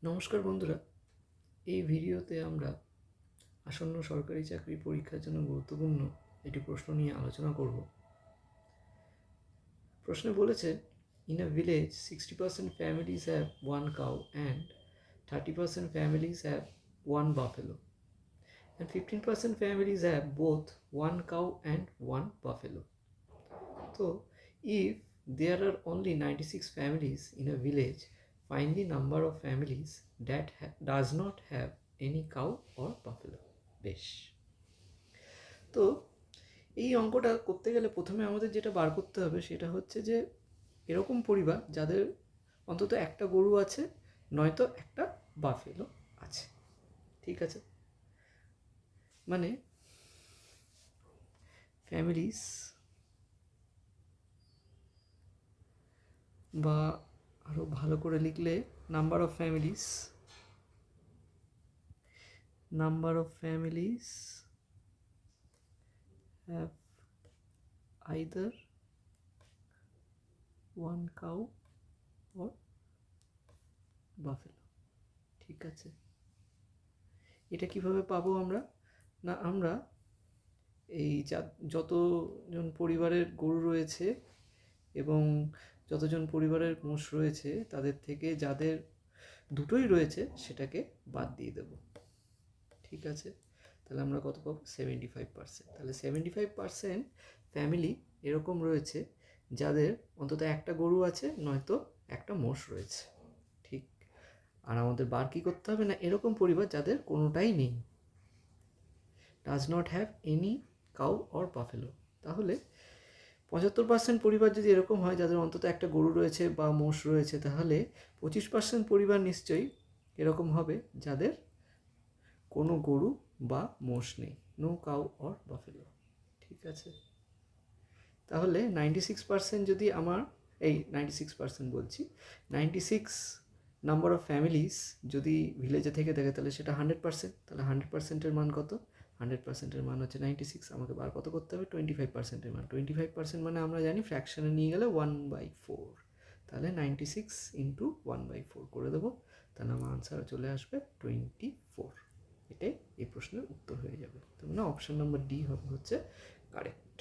নমস্কার বন্ধুরা, এই ভিডিওতে আমরা আসন্ন সরকারি চাকরি পরীক্ষার জন্য গুরুত্বপূর্ণ একটি প্রশ্ন নিয়ে আলোচনা করব। প্রশ্নে বলেছে, in a village 60% families have one cow and 30% families have one buffalo and 15% families have both one cow and one buffalo. So, if there are only 96 families in a village, find the number of families that does not have any cow or buffalo. বেশ, তো এই অঙ্কটা করতে গেলে প্রথমে আমাদের যেটা বার করতে হবে সেটা হচ্ছে যে এরকম পরিবার যাদের অন্তত একটা গরু আছে, নয়তো একটা বাফেলো আছে। ঠিক আছে, মানে ফ্যামিলিস বা আরও ভালো করে লিখলে number of families have either one cow or buffalo. ঠিক আছে, এটা কিভাবে পাবো আমরা? না, আমরা এই যতজন পরিবারের গরু রয়েছে এবং যতজন পরিবারের মোষ রয়েছে তাদের থেকে যাদের দুটোই রয়েছে সেটাকে বাদ দিয়ে দেব। ঠিক আছে, তাহলে আমরা কত পাবো? 75%। তাহলে 75% ফ্যামিলি এরকম রয়েছে যাদের অন্তত একটা গরু আছে, নয়তো একটা মোষ রয়েছে। ঠিক, আর আমাদের বার কী করতে হবে? না, এরকম পরিবার যাদের কোনোটাই নেই, does not have any cow or buffalo. তাহলে 75% পরিবার যদি এরকম হয় যাদের অন্তত একটা গরু রয়েছে বা মোষ রয়েছে, তাহলে 25% পরিবার নিশ্চয়ই এরকম হবে যাদের কোনো গরু বা মোষ নেই, নো কাউ অর বাফেলো। ঠিক আছে, তাহলে 96% যদি আমার এই 96% বলছি, 96 নাম্বার অফ ফ্যামিলিস যদি ভিলেজে থেকে থাকে তাহলে সেটা 100%। তাহলে 100%-এর মান কত? 100%-এর মান হচ্ছে 96। আমাকে বার কত করতে হবে? 25%-এর মান। 25% মানে আমরা জানি ফ্র্যাকশানে নিয়ে গেলে 1/4। তাহলে 96 ইন্টু 1/4 করে দেবো, তাহলে আমার আনসার চলে আসবে 24। এটাই এই প্রশ্নের উত্তর হয়ে যাবে। তার মানে অপশান নাম্বার ডি হবে হচ্ছে কারেক্ট।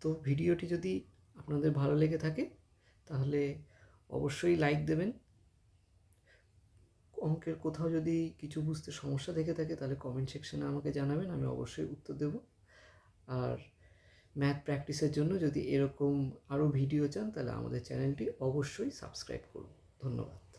তো ভিডিওটি যদি আপনাদের ভালো লেগে থাকে তাহলে অবশ্যই লাইক দেবেন। অঙ্কের কোথাও যদি কিছু বুঝতে সমস্যা থেকে থাকে তাহলে কমেন্ট সেকশনে আমাকে জানাবেন, আমি অবশ্যই উত্তর দেব। আর ম্যাথ প্র্যাকটিসের জন্য যদি এরকম আরও ভিডিও চান তাহলে আমাদের চ্যানেলটি অবশ্যই সাবস্ক্রাইব করুন। ধন্যবাদ।